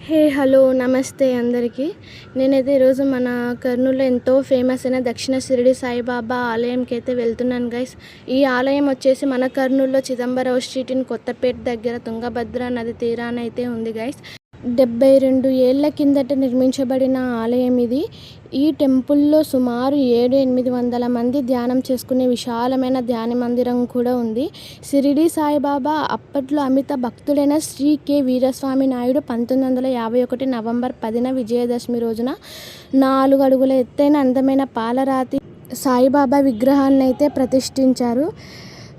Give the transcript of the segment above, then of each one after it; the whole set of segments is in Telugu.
హే హలో నమస్తే అందరికీ. నేనైతే ఈరోజు మన కర్నూలులో ఎంతో ఫేమస్ అయిన దక్షిణ షిరిడి సాయిబాబా ఆలయంకి అయితే వెళ్తున్నాను గైస్. ఈ ఆలయం వచ్చేసి మన కర్నూలులో చిదంబరం స్ట్రీట్ ఇన్ కొత్తపేట దగ్గర తుంగభద్ర నది తీరాన అయితే ఉంది గైస్. 72 ఏళ్ల కిందట నిర్మించబడిన ఆలయం ఇది. ఈ టెంపుల్లో సుమారు 700-800 మంది ధ్యానం చేసుకునే విశాలమైన ధ్యాన మందిరం కూడా ఉంది. షిరిడి సాయిబాబా అప్పట్లో అమిత భక్తుడైన శ్రీ కె వీరస్వామి నాయుడు 1951 నవంబర్ 10న విజయదశమి రోజున 4 అడుగుల ఎత్తైన అందమైన పాలరాతి సాయిబాబా విగ్రహాన్ని అయితే ప్రతిష్ఠించారు.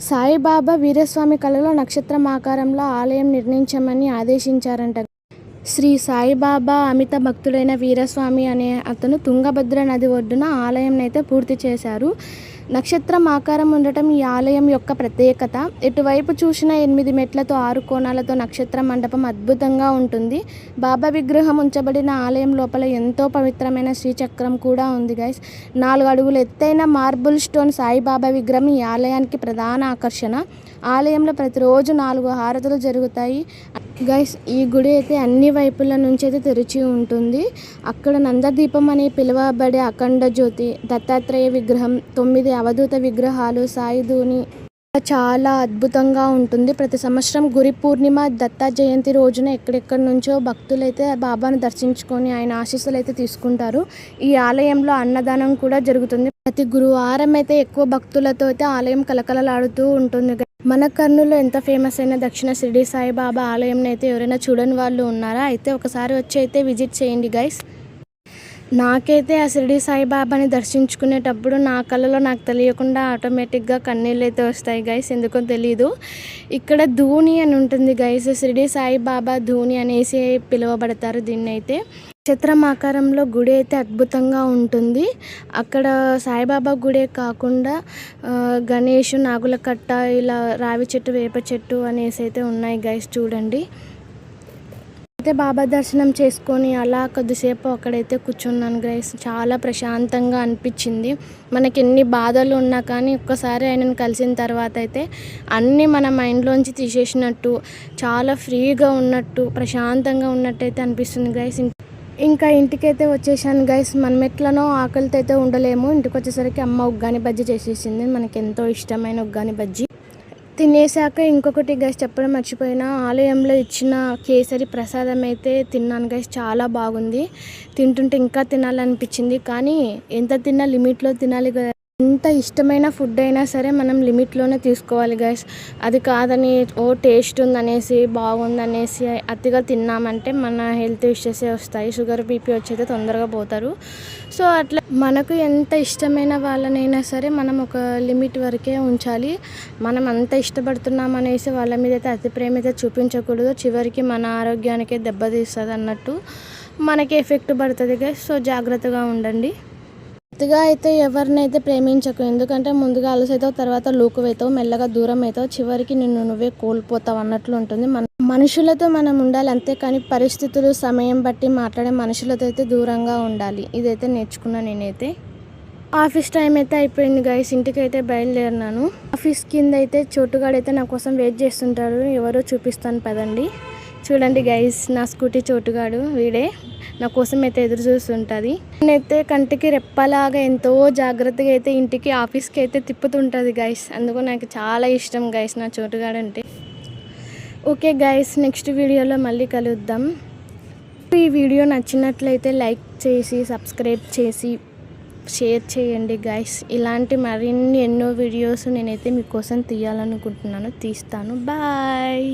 సాయిబాబా వీరస్వామి కళలో నక్షత్రం ఆకారంలో ఆలయం నిర్మించమని ఆదేశించారంట. శ్రీ సాయిబాబా అమిత భక్తుడైన వీరస్వామి అనే అతను తుంగభద్ర నది ఒడ్డున ఆలయం అయితే పూర్తి చేశారు. నక్షత్రం ఆకారం ఉండటం ఈ ఆలయం యొక్క ప్రత్యేకత. ఎటువైపు చూసిన 8 మెట్లతో 6 కోణాలతో నక్షత్ర మండపం అద్భుతంగా ఉంటుంది. బాబా విగ్రహం ఉంచబడిన ఆలయం లోపల ఎంతో పవిత్రమైన శ్రీచక్రం కూడా ఉంది గైస్. 4 అడుగుల ఎత్తైన మార్బుల్ స్టోన్ సాయిబాబా విగ్రహం ఈ ఆలయానికి ప్రధాన ఆకర్షణ. ఆలయంలో ప్రతిరోజు 4 హారతులు జరుగుతాయి గైస్. ఈ గుడి అయితే అన్ని వైపుల నుంచి అయితే తెరిచి ఉంటుంది. అక్కడ నందదీపం అని పిలువబడే అఖండ జ్యోతి, దత్తాత్రేయ విగ్రహం, 9 అవధూత విగ్రహాలు, సాయిధూని చాలా అద్భుతంగా ఉంటుంది. ప్రతి సంవత్సరం గురి పూర్ణిమ, దత్త జయంతి రోజున ఎక్కడెక్కడి నుంచో భక్తులైతే బాబాను దర్శించుకొని ఆయన ఆశీస్సులు అయితే తీసుకుంటారు. ఈ ఆలయంలో అన్నదానం కూడా జరుగుతుంది. ప్రతి గురువారం అయితే ఎక్కువ భక్తులతో అయితే ఆలయం కలకలలాడుతూ ఉంటుంది. మన కర్నూలులో ఎంత ఫేమస్ అయిన దక్షిణ షిరిడి సాయిబాబా ఆలయం అయితే ఎవరైనా చూడని వాళ్ళు ఉన్నారా? అయితే ఒకసారి వచ్చి అయితే విజిట్ చేయండి గైస్. నాకైతే ఆ షిరిడి సాయిబాబాని దర్శించుకునేటప్పుడు నా కళ్ళలో నాకు తెలియకుండా ఆటోమేటిక్గా కన్నీళ్ళు అయితే వస్తాయి గైస్. ఎందుకో తెలీదు. ఇక్కడ ధూని అని ఉంటుంది గైస్. షిరిడి సాయిబాబా ధూని అనేసి పిలువబడతారు దీన్ని అయితే. నక్షత్రం ఆకారంలో గుడి అయితే అద్భుతంగా ఉంటుంది. అక్కడ సాయిబాబా గుడే కాకుండా గణేష్, నాగుల కట్ట, ఇలా రావి చెట్టు, వేప చెట్టు అనేసి అయితే ఉన్నాయి గైస్. చూడండి. అయితే బాబా దర్శనం చేసుకొని అలా కొద్దిసేపు అక్కడైతే కూర్చున్నాను గైస్. చాలా ప్రశాంతంగా అనిపించింది. మనకి ఎన్ని బాధలు ఉన్నా కానీ ఒక్కసారి ఆయనను కలిసిన తర్వాత అయితే అన్నీ మన మైండ్లోంచి తీసేసినట్టు, చాలా ఫ్రీగా ఉన్నట్టు, ప్రశాంతంగా ఉన్నట్టు అయితే అనిపిస్తుంది గైస్. ఇంకా ఇంటికైతే వచ్చేసాను గైస్. మనం ఎట్లనో ఆకలితో అయితే ఉండలేము. ఇంటికి వచ్చేసరికి అమ్మ ఉగ్గాని బజ్జీ చేసేసింది. మనకి ఎంతో ఇష్టమైన ఉగ్గాని బజ్జీ తినేసాక ఇంకొకటి గైస్ చెప్పడం మర్చిపోయినా, ఆలయంలో ఇచ్చిన కేసరి ప్రసాదం అయితే తిన్నాను గైస్. చాలా బాగుంది. తింటుంటే ఇంకా తినాలనిపించింది. కానీ ఎంత తిన్నా లిమిట్లో తినాలి కదా. ఎంత ఇష్టమైన ఫుడ్ అయినా సరే మనం లిమిట్లోనే తీసుకోవాలి గైస్. అది కాదని టేస్ట్ ఉందనేసి, బాగుందనేసి అతిగా తిన్నామంటే మన హెల్త్ ఇష్యూసే వస్తాయి. షుగర్, బీపీ వచ్చేది తొందరగా పోతారు. సో అట్లా మనకు ఎంత ఇష్టమైన వాళ్ళనైనా సరే మనం ఒక లిమిట్ వరకే ఉంచాలి. మనం అంత ఇష్టపడుతున్నాం అనేసి వాళ్ళ మీద అయితే అతి ప్రేమ అయితే చూపించకూడదు. చివరికి మన ఆరోగ్యానికే దెబ్బతీస్తుంది అన్నట్టు మనకి ఎఫెక్ట్ పడుతుంది గైస్. సో జాగ్రత్తగా ఉండండి. అతిగా అయితే ఎవరినైతే ప్రేమించకు. ఎందుకంటే ముందుగా అలసైతావు, తర్వాత లోకువైతావు, మెల్లగా దూరం అవుతావు, చివరికి నిన్ను నువ్వే కోల్పోతావు అన్నట్లు ఉంటుంది. మనుషులతో మనం ఉండాలి, అంతేకాని పరిస్థితులు, సమయం బట్టి మాట్లాడే మనుషులతో అయితే దూరంగా ఉండాలి. ఇదైతే నేర్చుకున్నాను నేనైతే. ఆఫీస్ టైం అయితే అయిపోయింది గైస్. ఇంటికి అయితే బయలుదేరినాను. ఆఫీస్ కింద అయితే చోటుగాడైతే నా కోసం వెయిట్ చేస్తుంటారు. ఎవరో చూపిస్తాను పదండి. చూడండి గైస్, నా స్కూటీ చోటుగాడు వీడే. నా కోసం అయితే ఎదురు చూస్తుంటుంది. నేనైతే కంటికి రెప్పలాగా ఎంతో జాగ్రత్తగా అయితే ఇంటికి, ఆఫీస్కి అయితే తిప్పుతుంటుంది గైస్. అందుకు నాకు చాలా ఇష్టం గైస్ నా చోటుగాడు అంటే. ఓకే గైస్, నెక్స్ట్ వీడియోలో మళ్ళీ కలుద్దాం. ఈ వీడియో నచ్చినట్లయితే లైక్ చేసి, సబ్స్క్రైబ్ చేసి, షేర్ చేయండి గైస్. ఇలాంటి మరిన్ని ఎన్నో వీడియోస్ నేనైతే మీకోసం తీయాలనుకుంటున్నాను. తీస్తాను. బాయ్.